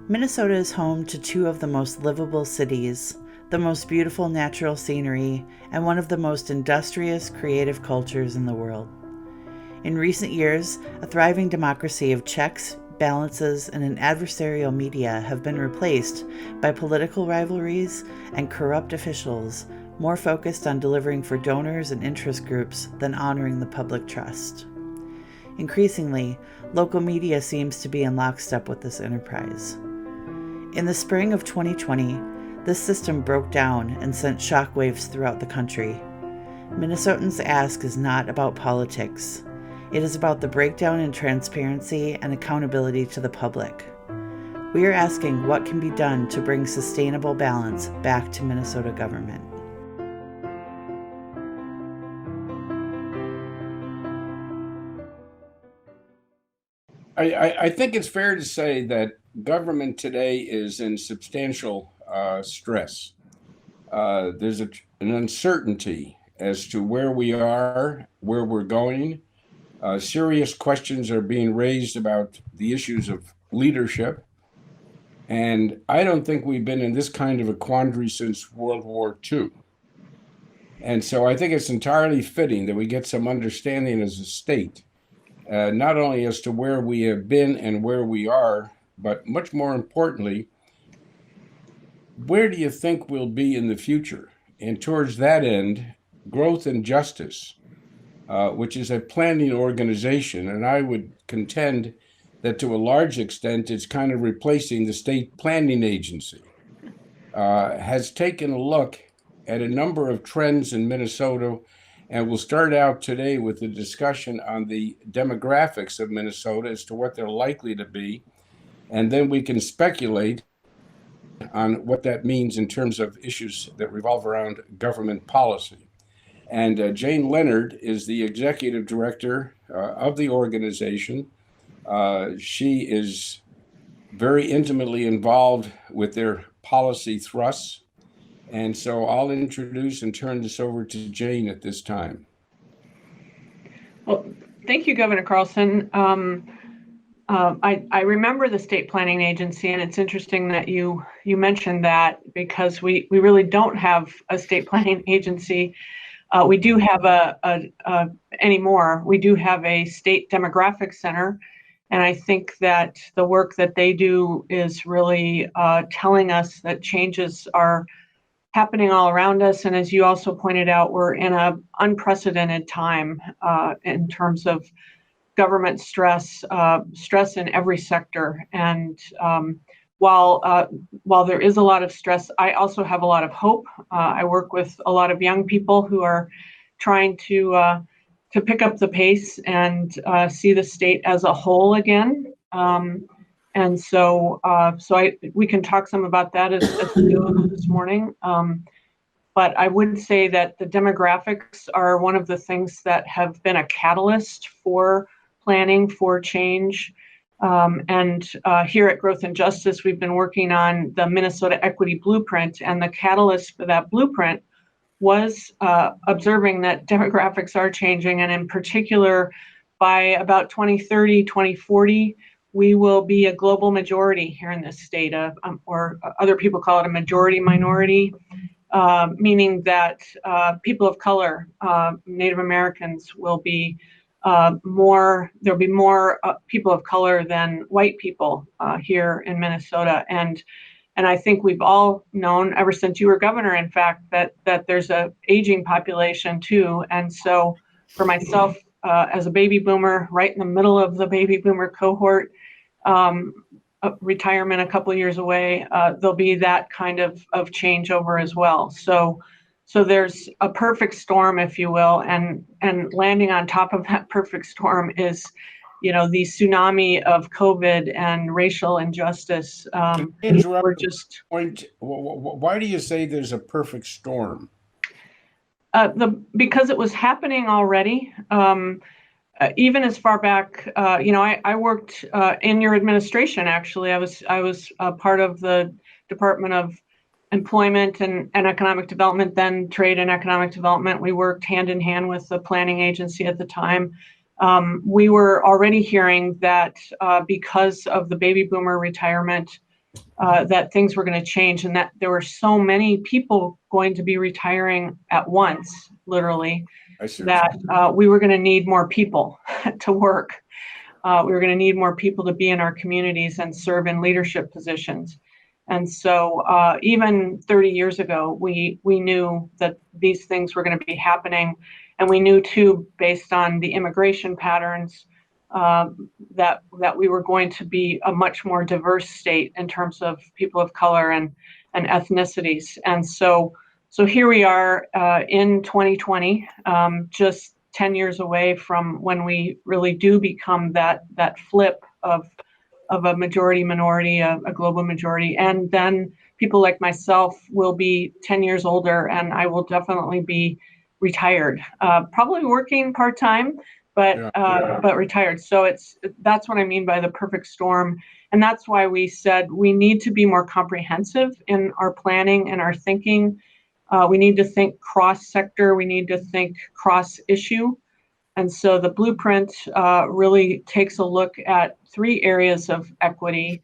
Minnesota is home to two of the most livable cities, the most beautiful natural scenery, and one of the most industrious, creative cultures in the world. In recent years, a thriving democracy of checks, balances, and an adversarial media have been replaced by political rivalries and corrupt officials more focused on delivering for donors and interest groups than honoring the public trust. Increasingly, local media seems to be in lockstep with this enterprise. In the spring of 2020, this system broke down and sent shockwaves throughout the country. Minnesotans' ask is not about politics. It is about the breakdown in transparency and accountability to the public. We are asking what can be done to bring sustainable balance back to Minnesota government. I think it's fair to say that government today is in substantial stress. There's an uncertainty as to where we are, where we're going. Serious questions are being raised about the issues of leadership. And I don't think we've been in this kind of a quandary since World War II. And so I think it's entirely fitting that we get some understanding as a state, not only as to where we have been and where we are, but much more importantly, where do you think we'll be in the future? And towards that end, Growth and Justice, which is a planning organization, and I would contend that to a large extent it's kind of replacing the state planning agency, has taken a look at a number of trends in Minnesota. And we'll start out today with a discussion on the demographics of Minnesota as to what they're likely to be. And then we can speculate on what that means in terms of issues that revolve around government policy. And Jane Leonard is the executive director of the organization. She is very intimately involved with their policy thrusts. And so I'll introduce and turn this over to Jane at this time. Well, thank you, Governor Carlson. I remember the state planning agency, and it's interesting that you mentioned that, because we really don't have a state planning agency. We do have anymore. We do have a state demographic center, and I think that the work that they do is really telling us that changes are happening all around us. And as you also pointed out, we're in an unprecedented time in terms of government stress in every sector. And while there is a lot of stress, I also have a lot of hope. I work with a lot of young people who are trying to pick up the pace and see the state as a whole again. And so we can talk some about that as we go this morning. But I would say that the demographics are one of the things that have been a catalyst for planning for change. And here at Growth and Justice, we've been working on the Minnesota Equity Blueprint, and the catalyst for that blueprint was observing that demographics are changing, and in particular, by about 2030, 2040, we will be a global majority here in this state, or other people call it a majority minority, meaning that people of color, Native Americans, will be there'll be more people of color than white people here in Minnesota. And I think we've all known ever since you were governor, in fact, that there's a aging population too. And so for myself, as a baby boomer, right in the middle of the baby boomer cohort, retirement a couple of years away, there'll be that kind of changeover as well. So there's a perfect storm, if you will, and landing on top of that perfect storm is, the tsunami of COVID and racial injustice. We're just point. Why do you say there's a perfect storm? Because it was happening already. Even as far back, I worked in your administration. Actually, I was part of the Department of Employment and Economic Development, then Trade and Economic Development. We worked hand in hand with the planning agency at the time. We were already hearing that because of the baby boomer retirement, that things were going to change, and that there were so many people going to be retiring at once, literally, that we were going to need more people to work. We were going to need more people to be in our communities and serve in leadership positions. And so even 30 years ago, we knew that these things were going to be happening. And we knew, too, based on the immigration patterns, that we were going to be a much more diverse state in terms of people of color and ethnicities. And so here we are in 2020, just 10 years away from when we really do become that flip of a majority minority, a global majority. And then people like myself will be 10 years older, and I will definitely be retired, probably working part-time, but retired. So that's what I mean by the perfect storm. And that's why we said we need to be more comprehensive in our planning and our thinking. We need to think cross-sector. We need to think cross-issue. And so the blueprint really takes a look at 3 areas of equity,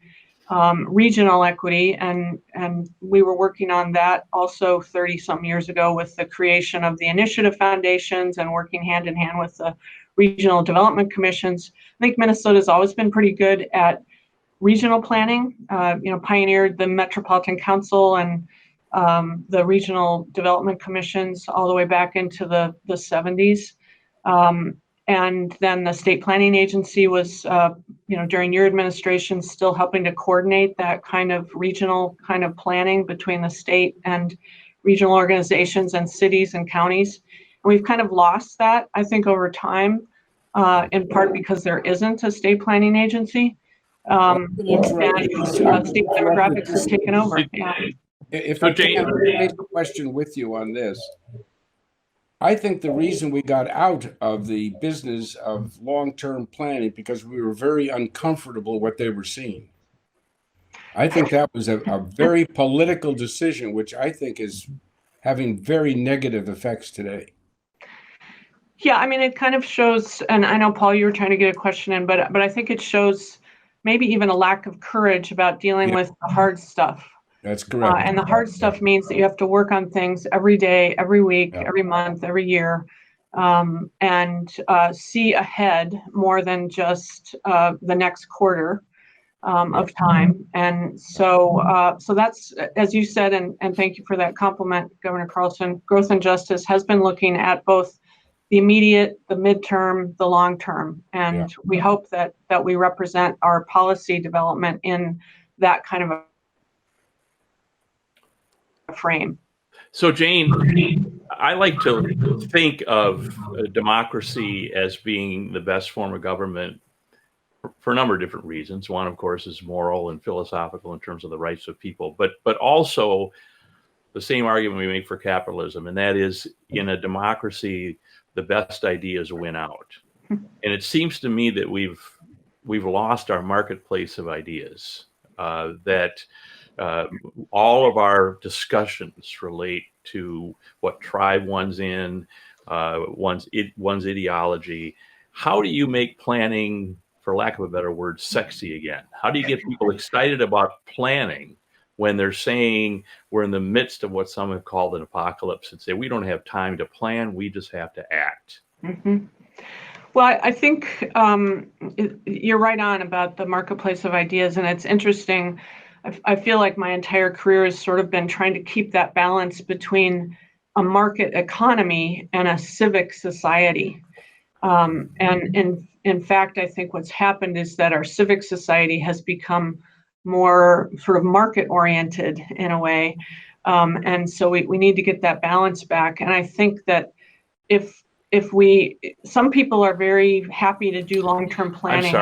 regional equity, and we were working on that also 30-some years ago with the creation of the initiative foundations and working hand in hand with the regional development commissions. I think Minnesota's always been pretty good at regional planning, pioneered the Metropolitan Council and the regional development commissions all the way back into the 70s. And then the state planning agency was, during your administration, still helping to coordinate that kind of regional kind of planning between the state and regional organizations and cities and counties. And we've kind of lost that, I think, over time, in part because there isn't a state planning agency. And state demographics has taken over. Yeah. If I can raise a question with you on this, I think the reason we got out of the business of long-term planning because we were very uncomfortable what they were seeing. I think that was a very political decision, which I think is having very negative effects today. Yeah, I mean, it kind of shows, and I know, Paul, you were trying to get a question in, but I think it shows maybe even a lack of courage about dealing with the hard stuff. That's correct. And the hard stuff means that you have to work on things every day, every week, every month, every year, and see ahead more than just the next quarter of time. And so that's, as you said, and thank you for that compliment, Governor Carlson, Growth and Justice has been looking at both the immediate, the midterm, the long term. And we hope that we represent our policy development in that kind of a frame. So Jane, I like to think of democracy as being the best form of government for a number of different reasons. One, of course, is moral and philosophical in terms of the rights of people, but also the same argument we make for capitalism, and that is, in a democracy, the best ideas win out. And it seems to me that we've lost our marketplace of ideas, that all of our discussions relate to what tribe one's in, one's ideology. How do you make planning, for lack of a better word, sexy again? How do you get people excited about planning when they're saying we're in the midst of what some have called an apocalypse and say we don't have time to plan, we just have to act? Mm-hmm. Well, I think you're right on about the marketplace of ideas, and it's interesting. I feel like my entire career has sort of been trying to keep that balance between a market economy and a civic society. And in fact, I think what's happened is that our civic society has become more sort of market oriented in a way. And so we need to get that balance back. And I think that some people are very happy to do long-term planning.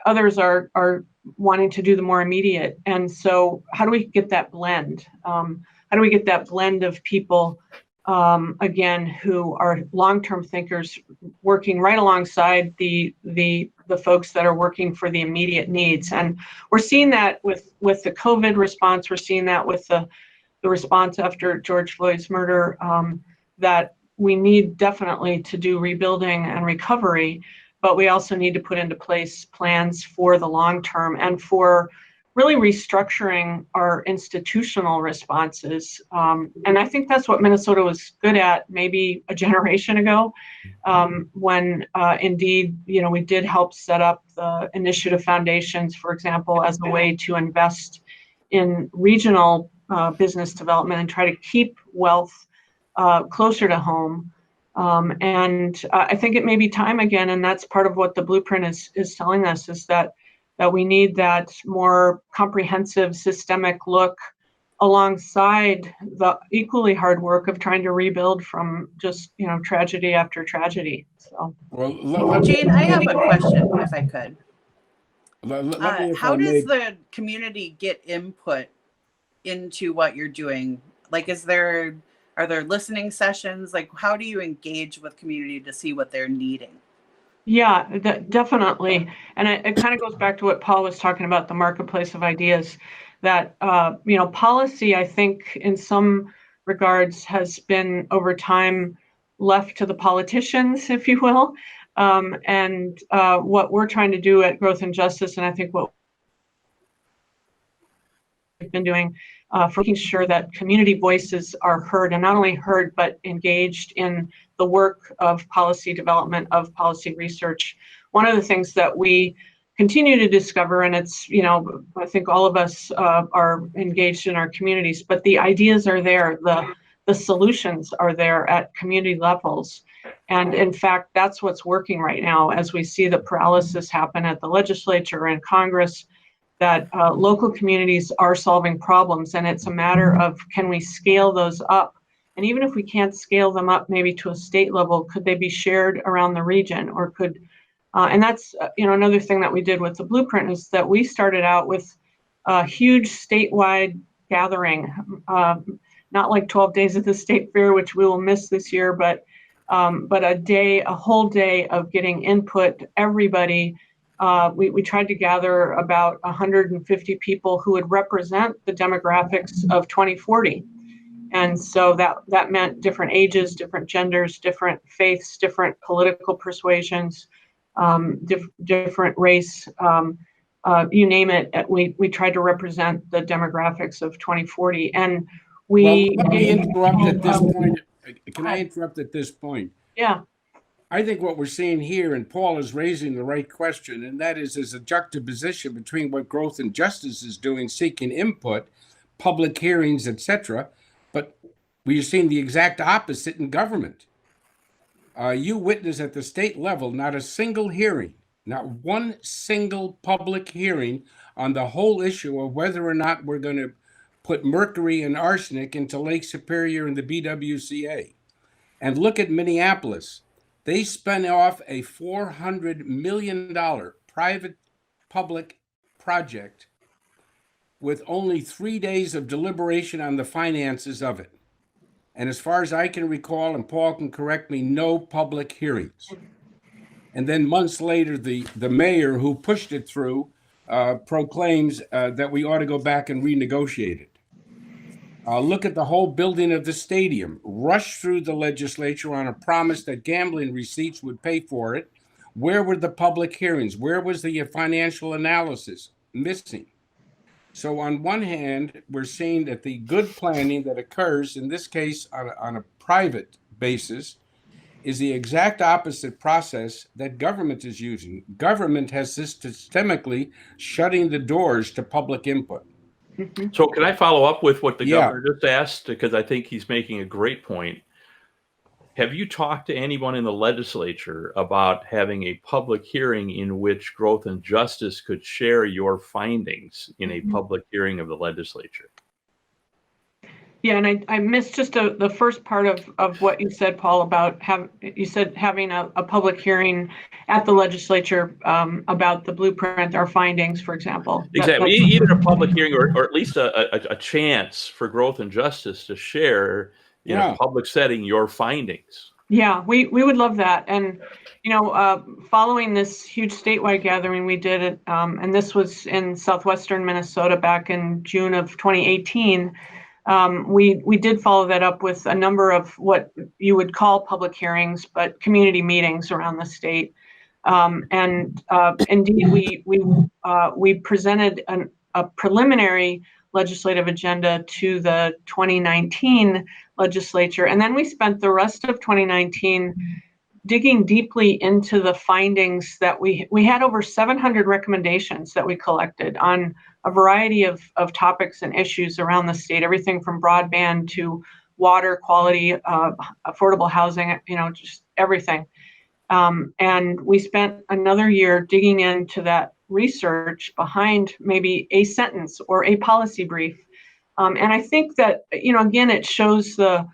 Others are wanting to do the more immediate. And so how do we get that blend? How do we get that blend of people, again, who are long-term thinkers working right alongside the folks that are working for the immediate needs? And we're seeing that with the COVID response. We're seeing that with the response after George Floyd's murder, that we need definitely to do rebuilding and recovery. but we also need to put into place plans for the long term and for really restructuring our institutional responses. And I think that's what Minnesota was good at maybe a generation ago, when indeed, we did help set up the initiative foundations, for example, as a way to invest in regional business development and try to keep wealth closer to home. And I think it may be time again, and that's part of what the blueprint is telling us, is that we need that more comprehensive systemic look alongside the equally hard work of trying to rebuild from just, tragedy after tragedy. So, well, Jane, I have a question, if I could. How does the community get input into what you're doing? Like, are there listening sessions? Like, how do you engage with community to see what they're needing? Yeah, definitely. And it kind of goes back to what Paul was talking about, the marketplace of ideas, that, policy, I think, in some regards has been over time left to the politicians, if you will. And what we're trying to do at Growth and Justice, and I think what we've been doing for making sure that community voices are heard, and not only heard, but engaged in the work of policy development, of policy research. One of the things that we continue to discover, and it's, I think all of us are engaged in our communities, but the ideas are there, the solutions are there at community levels. And in fact, that's what's working right now as we see the paralysis happen at the legislature and Congress, that local communities are solving problems, and it's a matter of, can we scale those up? And even if we can't scale them up maybe to a state level, could they be shared around the region? Or could, and that's, another thing that we did with the blueprint is that we started out with a huge statewide gathering, not like 12 days at the state fair, which we will miss this year, but a whole day of getting input, everybody. We tried to gather about 150 people who would represent the demographics of 2040. And so that meant different ages, different genders, different faiths, different political persuasions, different race, you name it. We tried to represent the demographics of 2040. And let me interrupt at this point. Can I interrupt at this point? Yeah. I think what we're seeing here, and Paul is raising the right question, and that is a juxtaposition between what Growth and Justice is doing, seeking input, public hearings, etc., but we're seeing the exact opposite in government. You witness at the state level not a single hearing, not one single public hearing on the whole issue of whether or not we're going to put mercury and arsenic into Lake Superior and the BWCA. And look at Minneapolis. They spent off a $400 million private-public project with only 3 days of deliberation on the finances of it. And as far as I can recall, and Paul can correct me, no public hearings. And then months later, the mayor who pushed it through proclaims that we ought to go back and renegotiate it. Look at the whole building of the stadium, rushed through the legislature on a promise that gambling receipts would pay for it. Where were the public hearings? Where was the financial analysis? Missing. So on one hand, we're seeing that the good planning that occurs, in this case on a private basis, is the exact opposite process that government is using. Government has systemically shutting the doors to public input. So can I follow up with what the governor just asked? Because I think he's making a great point. Have you talked to anyone in the legislature about having a public hearing in which Growth and Justice could share your findings in a public hearing of the legislature? Yeah, and I missed just the first part of what you said, Paul, about having a public hearing at the legislature about the blueprint, our findings, for example. Exactly. Either a public hearing or at least a chance for Growth and Justice to share in a public setting your findings. Yeah, we would love that. And, following this huge statewide gathering we did, it, and this was in southwestern Minnesota back in June of 2018, we did follow that up with a number of what you would call public hearings, but community meetings around the state. Indeed, we presented a preliminary legislative agenda to the 2019 legislature, and then we spent the rest of 2019 digging deeply into the findings that we had over 700 recommendations that we collected on a variety of topics and issues around the state, everything from broadband to water quality, affordable housing, just everything. And we spent another year digging into that research behind maybe a sentence or a policy brief. And I think that, again, it shows the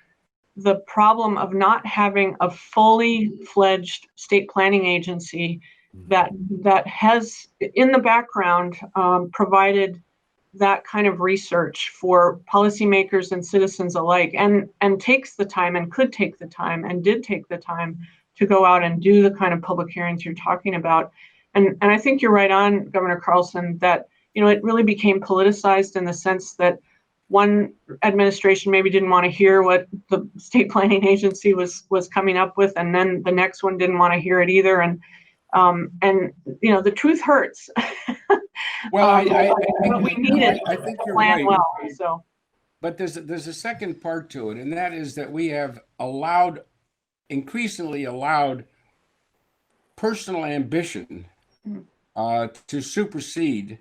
problem of not having a fully fledged state planning agency that has in the background provided that kind of research for policymakers and citizens alike, and takes the time and could take the time and did take the time to go out and do the kind of public hearings you're talking about. And I think you're right on, Governor Carlson, that it really became politicized in the sense that one administration maybe didn't want to hear what the state planning agency was coming up with, and then the next one didn't want to hear it either. And the truth hurts. Well, but we needed I think to you're plan right. well. So, but there's a second part to it, and that is that we have increasingly allowed personal ambition to supersede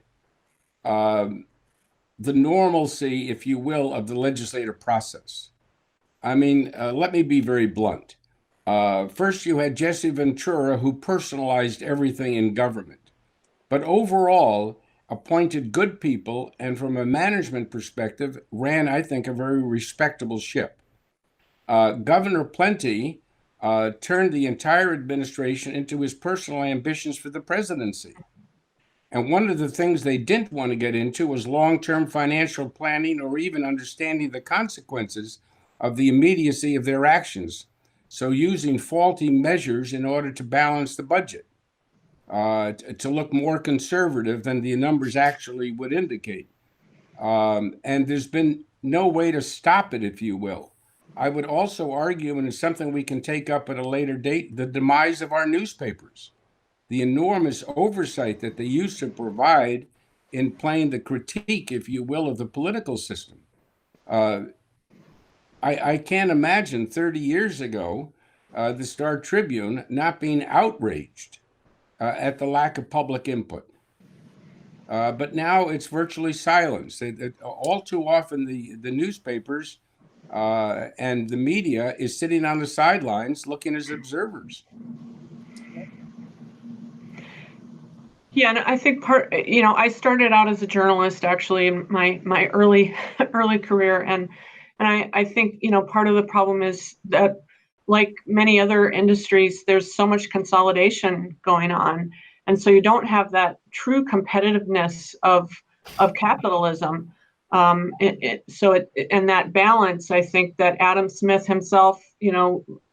the normalcy, if you will, of the legislative process. I mean, let me be very blunt. First, you had Jesse Ventura, who personalized everything in government, but overall appointed good people, and from a management perspective, ran, I think, a very respectable ship. Governor Plenty turned the entire administration into his personal ambitions for the presidency. And one of the things they didn't want to get into was long-term financial planning or even understanding the consequences of the immediacy of their actions. So using faulty measures in order to balance the budget, to look more conservative than the numbers actually would indicate. And there's been no way to stop it, if you will. I would also argue, and it's something we can take up at a later date, the demise of our newspapers. The enormous oversight that they used to provide in playing the critique, if you will, of the political system. I can't imagine 30 years ago, the Star Tribune not being outraged at the lack of public input. But now it's virtually silenced. All too often, the newspapers and the media is sitting on the sidelines looking as observers. Yeah, and I think I started out as a journalist actually in my early career, and I think part of the problem is that, like many other industries, there's so much consolidation going on, and so you don't have that true competitiveness of capitalism. And that balance, I think that Adam Smith himself,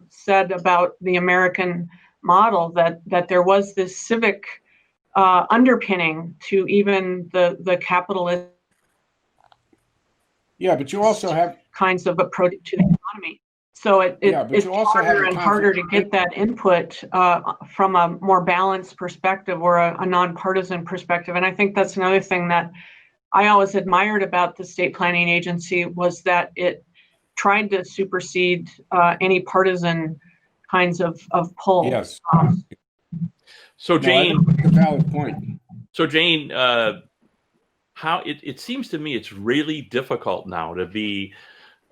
said about the American model, that there was this civic underpinning to even the capitalist. Yeah, but you also have kinds of approach to the economy. So it's harder and harder to get that input from a more balanced perspective or a nonpartisan perspective. And I think that's another thing that I always admired about the state planning agency, was that it tried to supersede any partisan kinds of pull. Yes. So Jane, no, that's a valid point. So Jane, how it seems to me it's really difficult now to be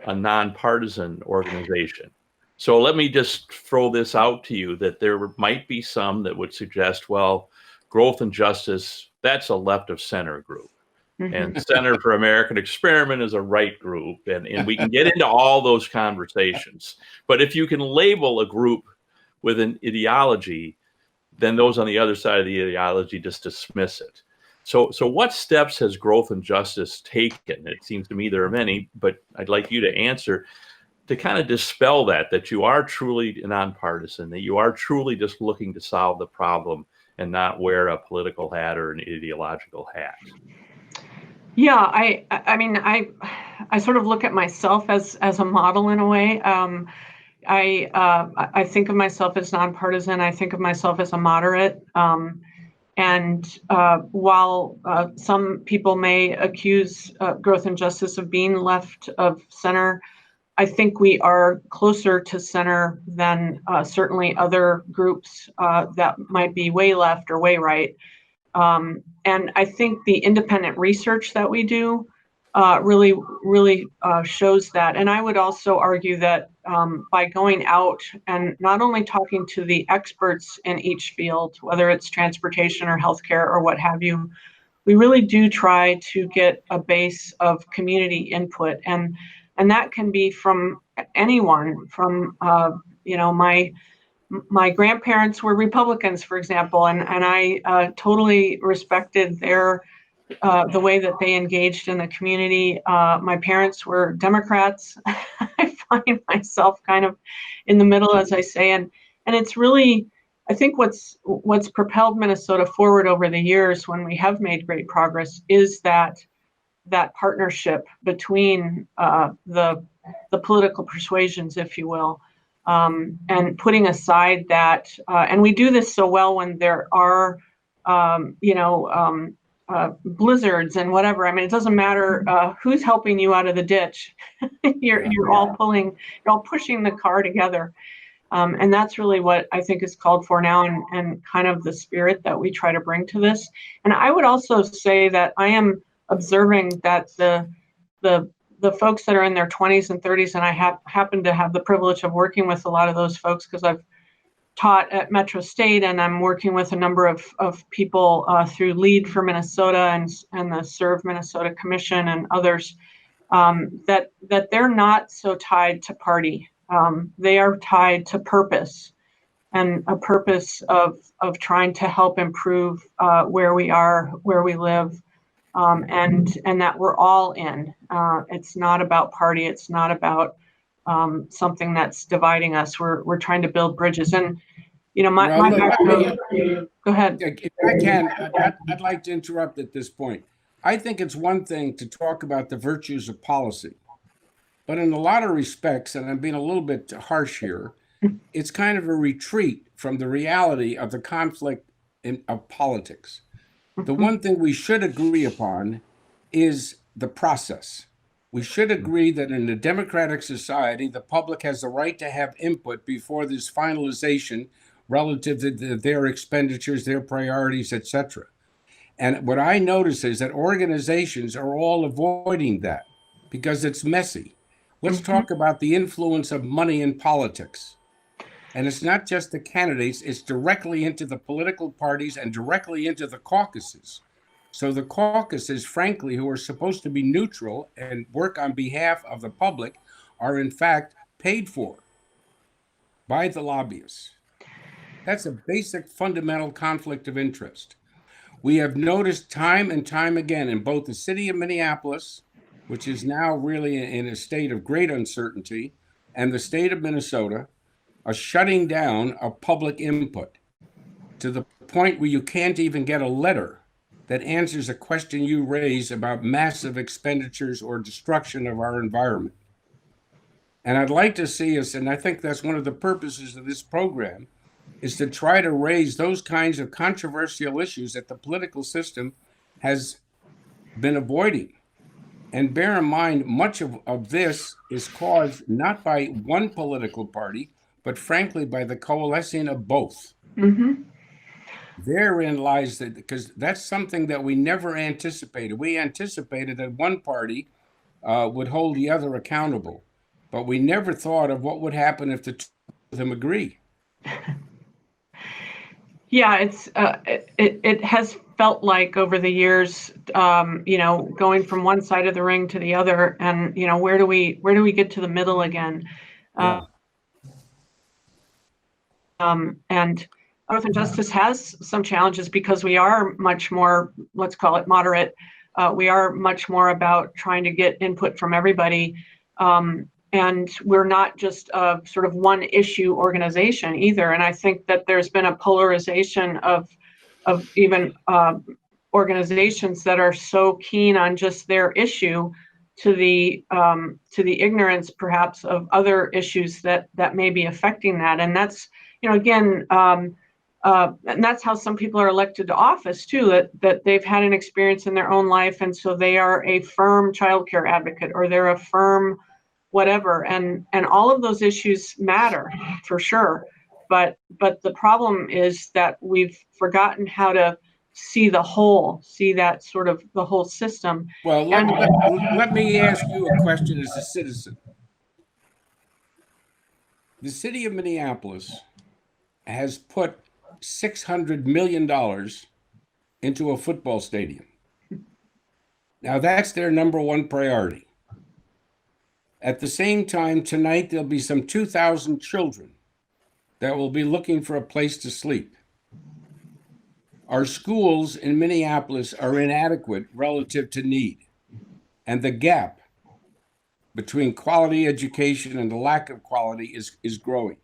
a nonpartisan organization. So let me just throw this out to you, that there might be some that would suggest, well, Growth and Justice, that's a left of center group. Mm-hmm. And Center for American Experiment is a right group. And we can get into all those conversations. But if you can label a group with an ideology, then those on the other side of the ideology just dismiss it. So what steps has Growth and Justice taken? It seems to me there are many, but I'd like you to answer, to kind of dispel that you are truly nonpartisan, that you are truly just looking to solve the problem and not wear a political hat or an ideological hat. Yeah, I mean, I sort of look at myself as a model in a way. I think of myself as nonpartisan. I think of myself as a moderate. And while some people may accuse growth and justice of being left of center, I think we are closer to center than certainly other groups that might be way left or way right. And I think the independent research that we do really shows that. And I would also argue that by going out and not only talking to the experts in each field, whether it's transportation or healthcare or what have you, we really do try to get a base of community input. And that can be from anyone, from, my grandparents were Republicans, for example, and I totally respected the way that they engaged in the community. My parents were Democrats. I find myself kind of in the middle, as I say, and it's really, I think what's propelled Minnesota forward over the years when we have made great progress is that partnership between the political persuasions, if you will. And putting aside that, and we do this so well when there are, blizzards and whatever. I mean, it doesn't matter who's helping you out of the ditch. You're all pushing the car together. And that's really what I think is called for now, and kind of the spirit that we try to bring to this. And I would also say that I am observing that the folks that are in their 20s and 30s, and I happen to have the privilege of working with a lot of those folks because I've taught at Metro State, and I'm working with a number of people through Lead for Minnesota and the Serve Minnesota Commission and others, that they're not so tied to party. They are tied to purpose, and a purpose of trying to help improve where we are, where we live. And that we're all in. It's not about party. It's not about something that's dividing us. We're trying to build bridges. And go ahead. If I can, I'd like to interrupt at this point. I think it's one thing to talk about the virtues of policy, but in a lot of respects, and I'm being a little bit harsh here, it's kind of a retreat from the reality of the conflict of politics. The one thing we should agree upon is the process. We should agree that in a democratic society, the public has the right to have input before there's finalization relative to their expenditures, their priorities, etc. And what I notice is that organizations are all avoiding that because it's messy. Let's talk about the influence of money in politics. And it's not just the candidates, it's directly into the political parties and directly into the caucuses. So the caucuses, frankly, who are supposed to be neutral and work on behalf of the public, are in fact paid for by the lobbyists. That's a basic fundamental conflict of interest. We have noticed time and time again in both the city of Minneapolis, which is now really in a state of great uncertainty, and the state of Minnesota, a shutting down of public input to the point where you can't even get a letter that answers a question you raise about massive expenditures or destruction of our environment. And I'd like to see us, and I think that's one of the purposes of this program, is to try to raise those kinds of controversial issues that the political system has been avoiding. And bear in mind, much of this is caused not by one political party, but frankly, by the coalescing of both. Mm-hmm. Therein lies that, because that's something that we never anticipated. We anticipated that one party would hold the other accountable, but we never thought of what would happen if the two of them agree. Yeah, it has felt like over the years, going from one side of the ring to the other, and where do we get to the middle again? Yeah. And growth and justice has some challenges because we are much more, let's call it moderate. We are much more about trying to get input from everybody. And we're not just a sort of one issue organization either. And I think that there's been a polarization of even organizations that are so keen on just their issue to the ignorance perhaps of other issues that may be affecting that. And that's, again, and that's how some people are elected to office too, that they've had an experience in their own life, and so they are a firm child care advocate, or they're a firm whatever, and all of those issues matter for sure. But the problem is that we've forgotten how to see the whole, see that sort of the whole system. Well, let me ask you a question as a citizen. The city of Minneapolis has put $600 million into a football stadium. Now, that's their number one priority. At the same time, tonight, there'll be some 2,000 children that will be looking for a place to sleep. Our schools in Minneapolis are inadequate relative to need, and the gap between quality education and the lack of quality is growing.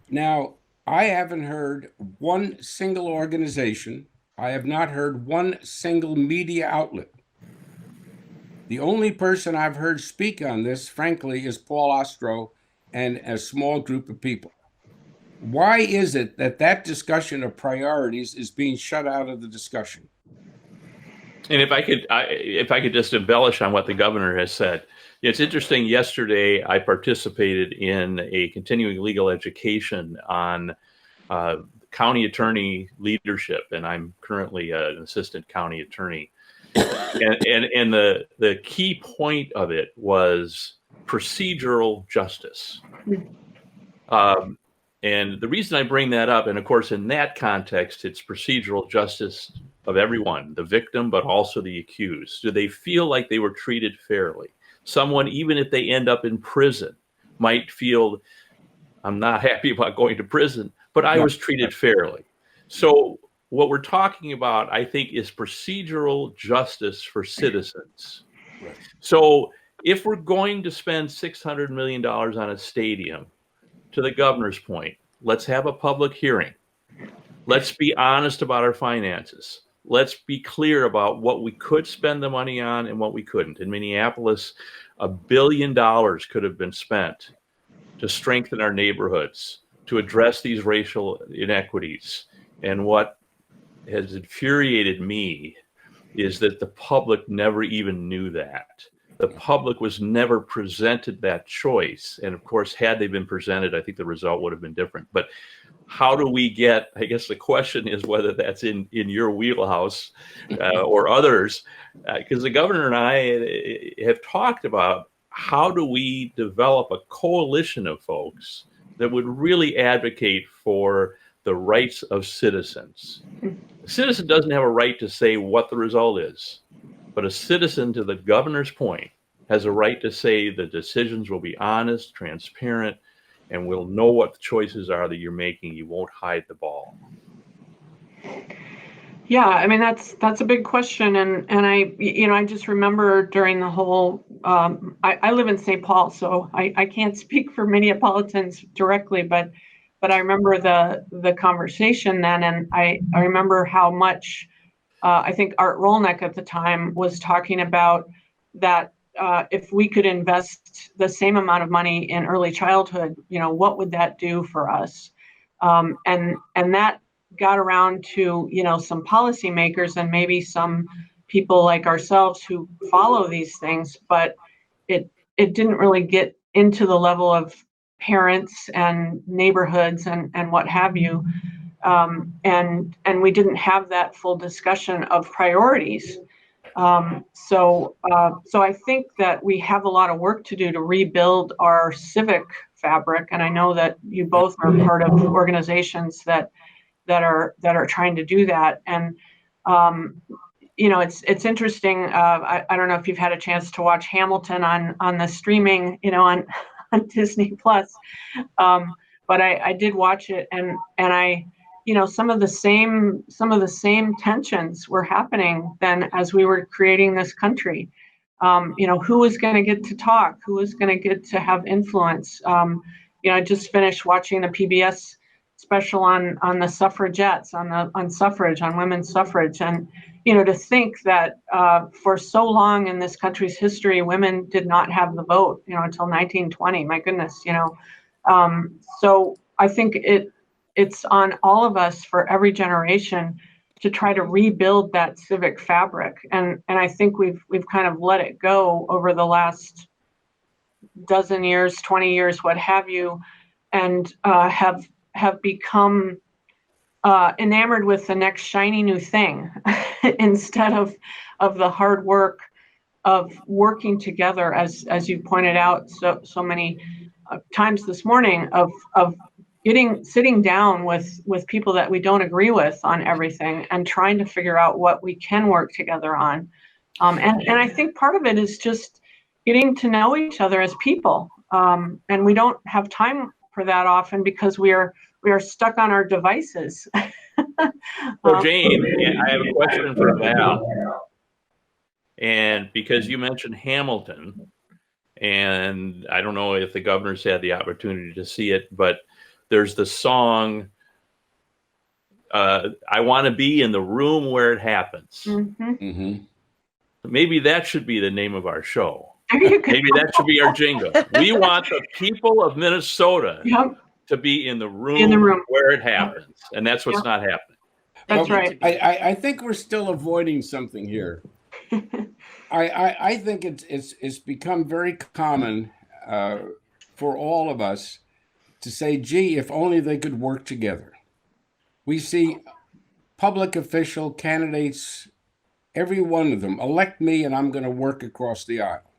Now, I haven't heard one single organization, I have not heard one single media outlet. The only person I've heard speak on this, frankly, is Paul Ostrow and a small group of people. Why is it that discussion of priorities is being shut out of the discussion? And if I could just embellish on what the governor has said, it's interesting. Yesterday, I participated in a continuing legal education on county attorney leadership, and I'm currently an assistant county attorney. And the key point of it was procedural justice. And the reason I bring that up, and of course, in that context, it's procedural justice of everyone, the victim, but also the accused. Do they feel like they were treated fairly? Someone, even if they end up in prison, might feel, I'm not happy about going to prison, but I was treated fairly. So what we're talking about, I think, is procedural justice for citizens. Right. So if we're going to spend $600 million on a stadium, to the governor's point, let's have a public hearing. Let's be honest about our finances. Let's be clear about what we could spend the money on and what we couldn't. In Minneapolis, $1 billion could have been spent to strengthen our neighborhoods, to address these racial inequities. And what has infuriated me is that the public never even knew that. The public was never presented that choice. And of course, had they been presented, I think the result would have been different. But how do we get, I guess the question is whether that's in your wheelhouse or others, because the governor and I have talked about how do we develop a coalition of folks that would really advocate for the rights of citizens. A citizen doesn't have a right to say what the result is. But a citizen, to the governor's point, has a right to say the decisions will be honest, transparent, and we'll know what the choices are that you're making. You won't hide the ball. Yeah, I mean, that's a big question. And I just remember during the whole, I live in St. Paul, so I can't speak for Minneapolitans directly, but I remember the conversation then, and I remember how much I think Art Rolnick at the time was talking about that if we could invest the same amount of money in early childhood, what would that do for us? And that got around to, some policymakers and maybe some people like ourselves who follow these things, but it didn't really get into the level of parents and neighborhoods and what have you. And we didn't have that full discussion of priorities. So I think that we have a lot of work to do to rebuild our civic fabric. And I know that you both are part of organizations that are trying to do that. And it's interesting. I don't know if you've had a chance to watch Hamilton on the streaming, on Disney Plus. But I did watch it, and I, some of the same tensions were happening then as we were creating this country. Who was going to get to talk? Who was going to get to have influence? I just finished watching the PBS special on the suffragettes, on suffrage, on women's suffrage. And, to think that for so long in this country's history, women did not have the vote, until 1920, my goodness, So I think it's on all of us for every generation to try to rebuild that civic fabric. And I think we've kind of let it go over the last dozen years, 20 years, what have you, and have become enamored with the next shiny new thing instead of the hard work of working together, as you pointed out so many times this morning, of sitting down with people that we don't agree with on everything and trying to figure out what we can work together on. And I think part of it is just getting to know each other as people. And we don't have time for that often because we are stuck on our devices. So Jane, I have a question for Val. And because you mentioned Hamilton, and I don't know if the governor's had the opportunity to see it, but there's the song, I Want to Be in the Room Where It Happens. Mm-hmm. Mm-hmm. Maybe that should be the name of our show. There you go. Maybe that should be our jingle. We want the people of Minnesota Yep. to be in the room where it happens. And that's what's Yep. not happening. That's right. I think we're still avoiding something here. I think it's become very common for all of us to say, gee, if only they could work together. We see public official candidates, every one of them, elect me and I'm going to work across the aisle.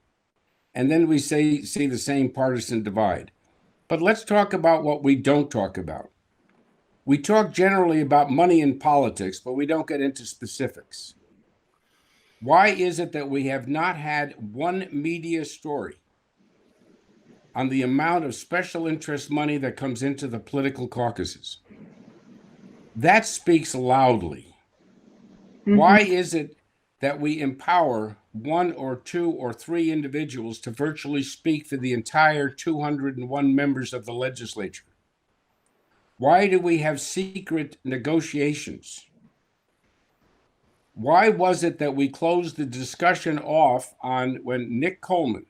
And then we see the same partisan divide. But let's talk about what we don't talk about. We talk generally about money in politics, but we don't get into specifics. Why is it that we have not had one media story on the amount of special interest money that comes into the political caucuses? That speaks loudly. Mm-hmm. Why is it that we empower one or two or three individuals to virtually speak for the entire 201 members of the legislature? Why do we have secret negotiations? Why was it that we closed the discussion off on when Nick Coleman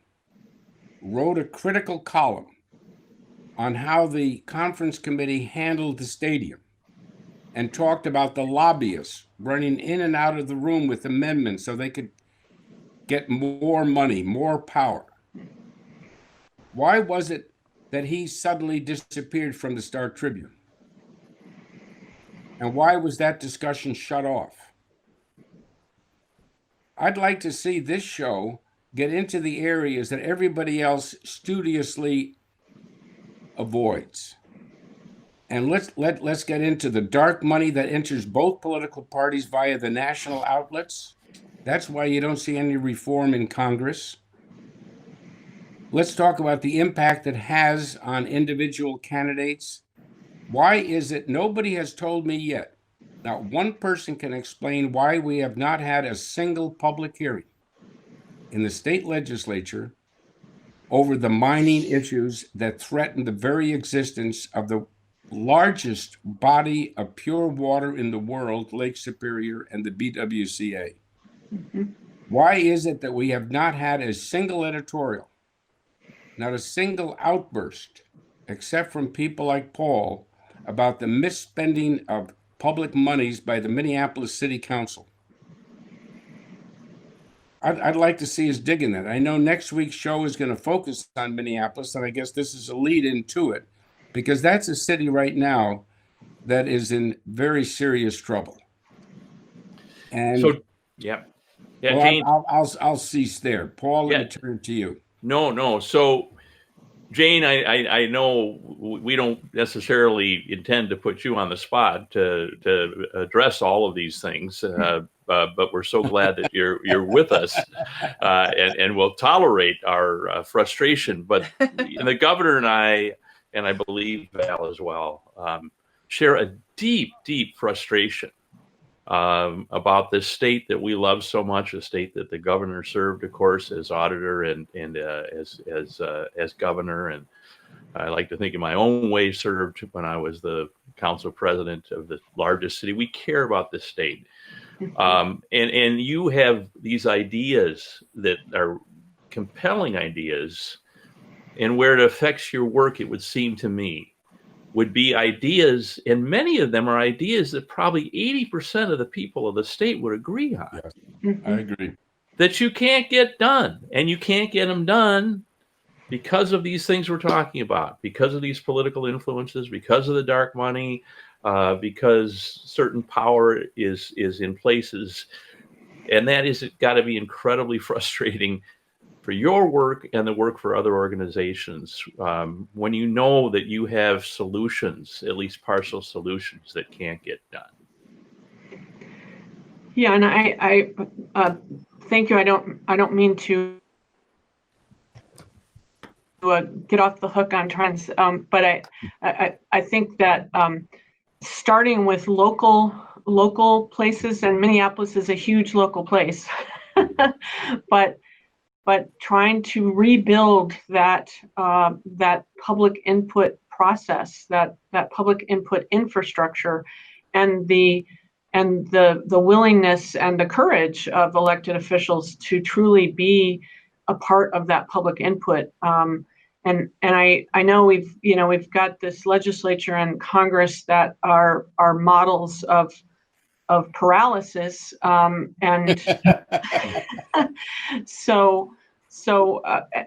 wrote a critical column on how the conference committee handled the stadium and talked about the lobbyists running in and out of the room with amendments so they could get more money, more power? Why was it that he suddenly disappeared from the Star Tribune? And why was that discussion shut off? I'd like to see this show get into the areas that everybody else studiously avoids. And let's get into the dark money that enters both political parties via the national outlets. That's why you don't see any reform in Congress. Let's talk about the impact it has on individual candidates. Why is it nobody has told me yet? Not one person can explain why we have not had a single public hearing in the state legislature over the mining issues that threaten the very existence of the largest body of pure water in the world, Lake Superior and the BWCA. Mm-hmm. Why is it that we have not had a single editorial, not a single outburst, except from people like Paul, about the misspending of public monies by the Minneapolis City Council? I'd like to see us dig in that. I know next week's show is going to focus on Minneapolis, and I guess this is a lead into it, because that's a city right now that is in very serious trouble. And so, yeah, well, Jane, I'll cease there. Paul, let me turn to you. No. So, Jane, I know we don't necessarily intend to put you on the spot to address all of these things, but we're so glad that you're with us, and will tolerate our frustration. But the governor and I believe Val as well, share a deep frustration about this state that we love so much, a state that the governor served, of course, as auditor and as governor, and I like to think in my own way served when I was the council president of the largest city. We care about this state. And you have these ideas that are compelling ideas, and where it affects your work, it would seem to me, would be ideas, and many of them are ideas that probably 80% of the people of the state would agree on. Yes, I agree. That you can't get done, and you can't get them done because of these things we're talking about, because of these political influences, because of the dark money, because certain power is in places. And that is got to be incredibly frustrating for your work and the work for other organizations, when you know that you have solutions, at least partial solutions, that can't get done. Yeah, and I thank you. I don't mean to get off the hook on trends, but I think that starting with local places, and Minneapolis is a huge local place, but trying to rebuild that public input process, that public input infrastructure, and the willingness and the courage of elected officials to truly be a part of that public input. And I know we've got this legislature and Congress that are models of paralysis, and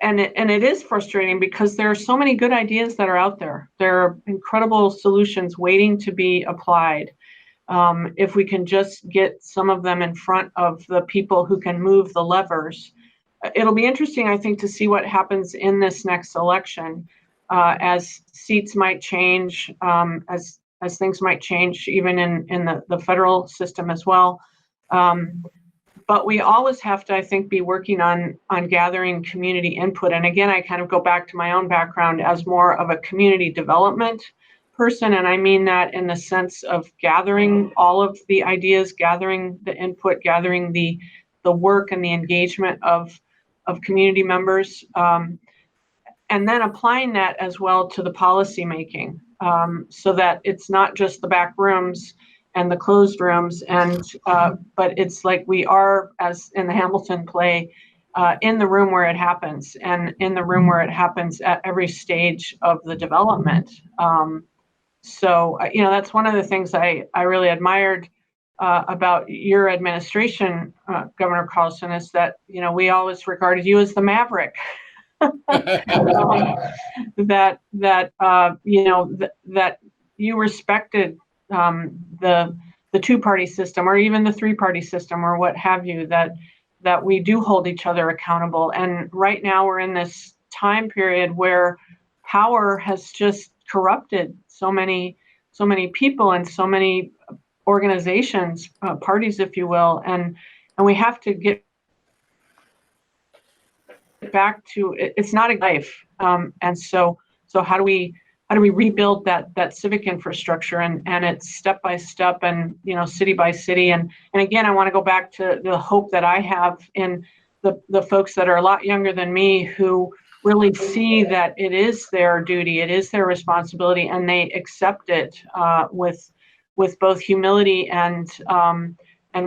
and it is frustrating because there are so many good ideas that are out there. There are incredible solutions waiting to be applied. If we can just get some of them in front of the people who can move the levers. It'll be interesting, I think, to see what happens in this next election, as seats might change, as things might change, even in the federal system as well. But we always have to, I think, be working on gathering community input. And again, I kind of go back to my own background as more of a community development person. And I mean that in the sense of gathering all of the ideas, gathering the input, gathering the work and the engagement of community members, and then applying that as well to the policy making, so that it's not just the back rooms and the closed rooms, but it's like we are, as in the Hamilton play, in the room where it happens, and in the room where it happens at every stage of the development. So that's one of the things I really admired about your administration, Governor Carlson, is that we always regarded you as the maverick. That you respected the two-party system, or even the three-party system, or what have you. That we do hold each other accountable. And right now we're in this time period where power has just corrupted so many people and so many organizations, parties, if you will, and we have to get back to it's not a life, and so how do we rebuild that civic infrastructure, and it's step by step, and city by city, and again, I want to go back to the hope that I have in the folks that are a lot younger than me, who really see that it is their duty, it is their responsibility, and they accept it with both humility and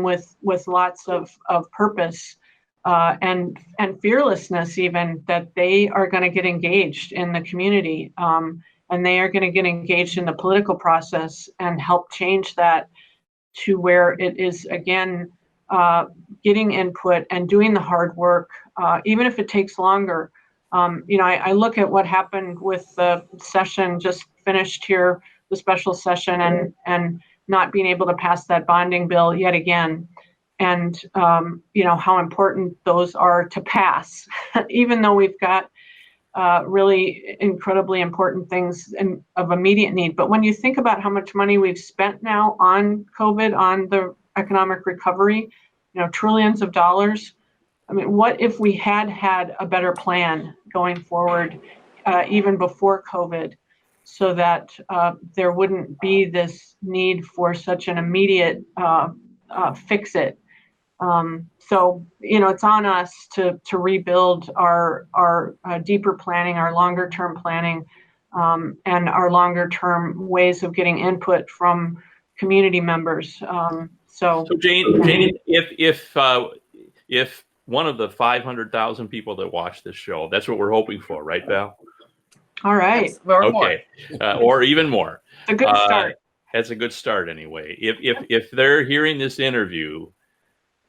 with lots of purpose, and fearlessness, even, that they are going to get engaged in the community, and they are going to get engaged in the political process and help change that to where it is, again, getting input and doing the hard work, even if it takes longer. I look at what happened with the session just finished here, the special session, and not being able to pass that bonding bill yet again, and how important those are to pass, even though we've got really incredibly important things of immediate need. But when you think about how much money we've spent now on COVID, on the economic recovery, trillions of dollars. I mean, what if we had a better plan going forward, even before COVID, so that there wouldn't be this need for such an immediate fix it. So it's on us to rebuild our deeper planning, our longer term planning, and our longer term ways of getting input from community members. So Jane, if one of the 500,000 people that watch this show, that's what we're hoping for, right, Val? All right. Okay. Or even more. It's a good start. That's a good start anyway. If they're hearing this interview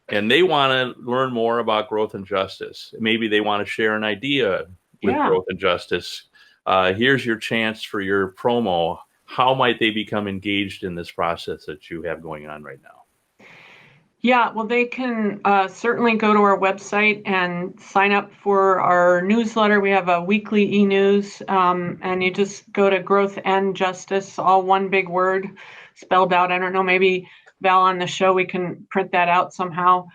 and they want to learn more about growth and justice, maybe they want to share an idea with growth and justice, here's your chance for your promo. How might they become engaged in this process that you have going on right now? Yeah, well, they can certainly go to our website and sign up for our newsletter. We have a weekly e-news, and you just go to Growth and Justice, all one big word spelled out. I don't know, maybe Val, on the show, we can print that out somehow.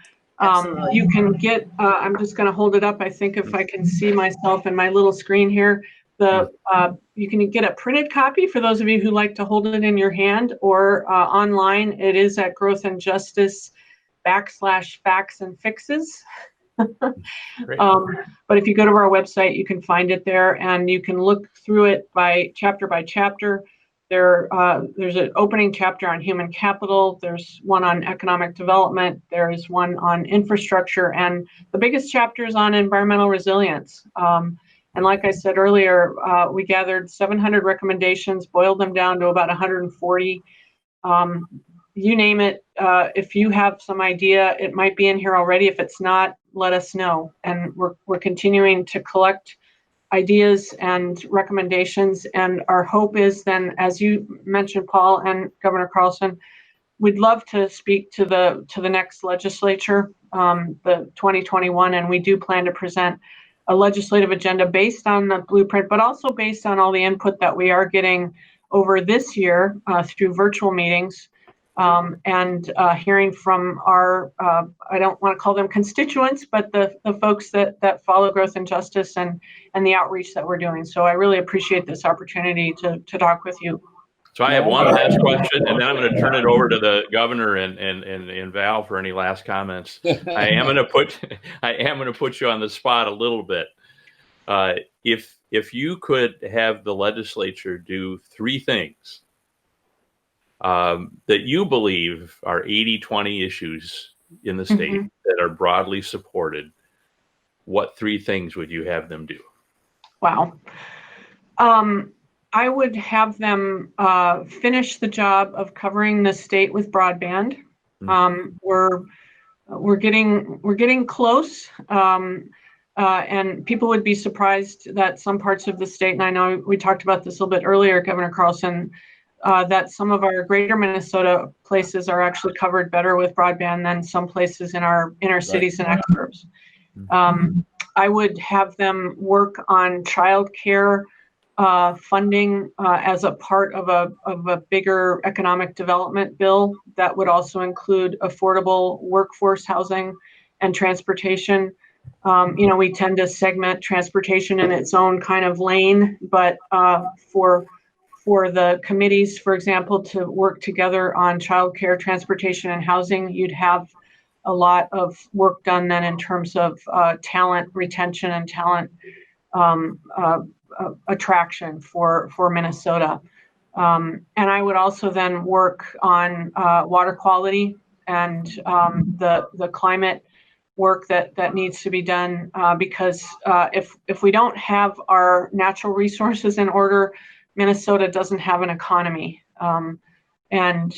You can get, I'm just going to hold it up. I think if I can see myself in my little screen here, you can get a printed copy for those of you who like to hold it in your hand, or online. It is at Growth and Justice /facts and fixes. But if you go to our website, you can find it there, and you can look through it by chapter. There's an opening chapter on human capital. There's one on economic development. There's one on infrastructure, and the biggest chapter is on environmental resilience. And like I said earlier, we gathered 700 recommendations, boiled them down to about 140. You name it. If you have some idea, it might be in here already. If it's not, let us know. And we're continuing to collect ideas and recommendations. And our hope is then, as you mentioned, Paul and Governor Carlson, we'd love to speak to the next legislature, the 2021, and we do plan to present a legislative agenda based on the blueprint, but also based on all the input that we are getting over this year through virtual meetings. And hearing from our, I don't want to call them constituents, but the folks that follow growth and justice and the outreach that we're doing. So I really appreciate this opportunity to talk with you. So I have one last question, and then I'm going to turn it over to the governor and Val for any last comments. I am going to put you on the spot a little bit. If you could have the legislature do 3 things that you believe are 80-20 issues in the state that are broadly supported, what 3 things would you have them do? Wow. I would have them finish the job of covering the state with broadband. We're getting close, and people would be surprised that some parts of the state, and I know we talked about this a little bit earlier, Governor Carlson, that some of our greater Minnesota places are actually covered better with broadband than some places in our inner cities and exurbs. I would have them work on childcare funding as a part of a bigger economic development bill that would also include affordable workforce housing and transportation. We tend to segment transportation in its own kind of lane, but for the committees, for example, to work together on childcare, transportation, and housing, you'd have a lot of work done then in terms of talent retention and talent attraction for Minnesota. And I would also then work on water quality and the climate work that needs to be done, because if we don't have our natural resources in order, Minnesota doesn't have an economy. And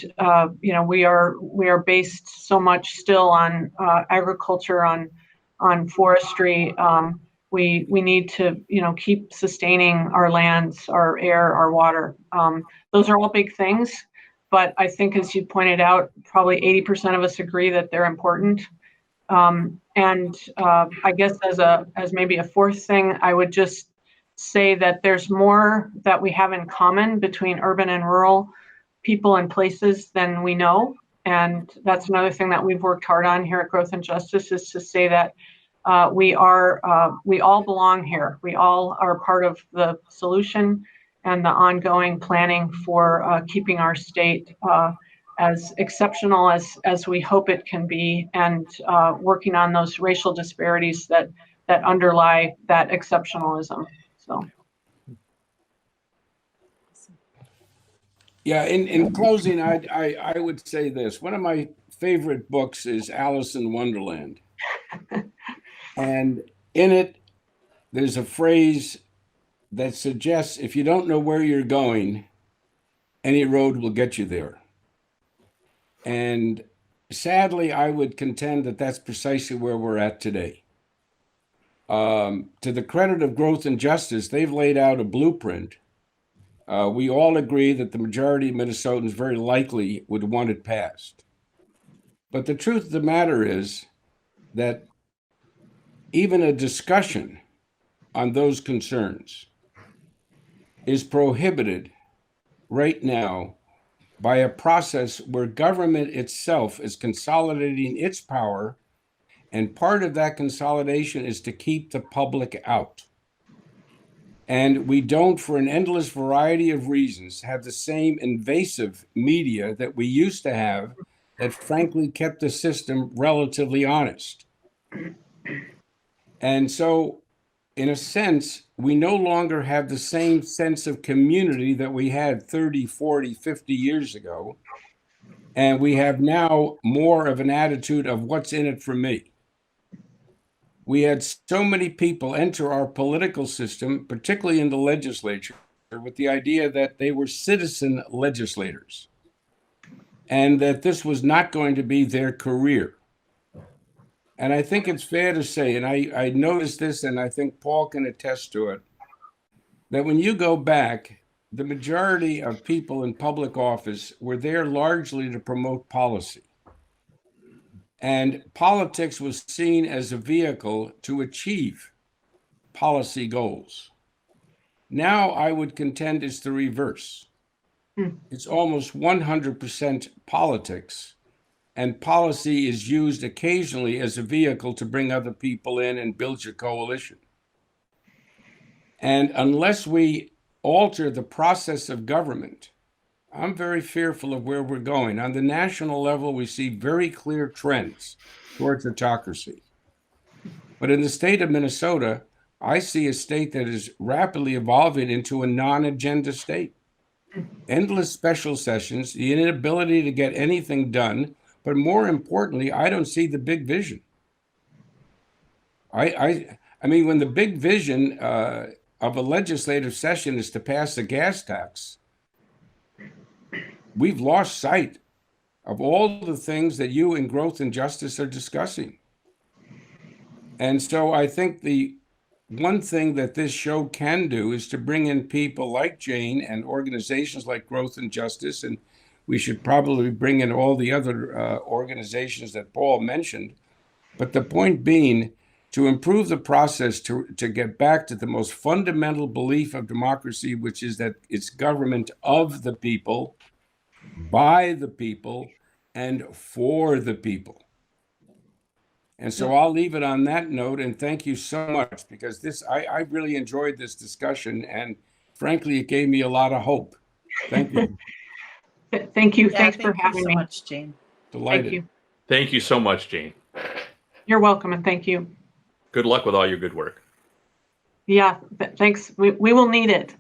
we are based so much still on agriculture, on forestry. We need to keep sustaining our lands, our air, our water. Those are all big things, but I think, as you pointed out, probably 80% of us agree that they're important. And I guess as maybe a 4th thing, I would just say that there's more that we have in common between urban and rural people and places than we know. And that's another thing that we've worked hard on here at Growth and Justice, is to say that we all belong here. We all are part of the solution and the ongoing planning for keeping our state as exceptional as we hope it can be, and working on those racial disparities that underlie that exceptionalism. So. Yeah, in closing, I would say this. One of my favorite books is Alice in Wonderland. And in it, there's a phrase that suggests if you don't know where you're going, any road will get you there. And sadly, I would contend that that's precisely where we're at today. To the credit of Growth and Justice, they've laid out a blueprint. We all agree that the majority of Minnesotans very likely would want it passed. But the truth of the matter is that even a discussion on those concerns is prohibited right now by a process where government itself is consolidating its power, and part of that consolidation is to keep the public out. And we don't, for an endless variety of reasons, have the same invasive media that we used to have that frankly kept the system relatively honest. And so, in a sense, we no longer have the same sense of community that we had 30, 40, 50 years ago. And we have now more of an attitude of what's in it for me. We had so many people enter our political system, particularly in the legislature, with the idea that they were citizen legislators and that this was not going to be their career. And I think it's fair to say, and I noticed this, and I think Paul can attest to it, that when you go back, the majority of people in public office were there largely to promote policy. And politics was seen as a vehicle to achieve policy goals. Now I would contend it's the reverse. It's almost 100% politics, and policy is used occasionally as a vehicle to bring other people in and build your coalition. And unless we alter the process of government, I'm very fearful of where we're going. On the national level, we see very clear trends towards autocracy. But in the state of Minnesota, I see a state that is rapidly evolving into a non-agenda state. Endless special sessions, the inability to get anything done, but more importantly, I don't see the big vision. I mean, when the big vision of a legislative session is to pass a gas tax, we've lost sight of all the things that you in Growth and Justice are discussing. And so I think the one thing that this show can do is to bring in people like Jane and organizations like Growth and Justice, and we should probably bring in all the other organizations that Paul mentioned. But the point being, to improve the process to get back to the most fundamental belief of democracy, which is that it's government of the people, by the people, and for the people. And so I'll leave it on that note, and thank you so much, because I really enjoyed this discussion, and frankly, it gave me a lot of hope. Thank you. Thank you. Yeah, Thanks for thank having you so me. much, Jane. Delighted. Thank you. Thank you so much, Jane. You're welcome, and thank you. Good luck with all your good work. Yeah, thanks. We will need it.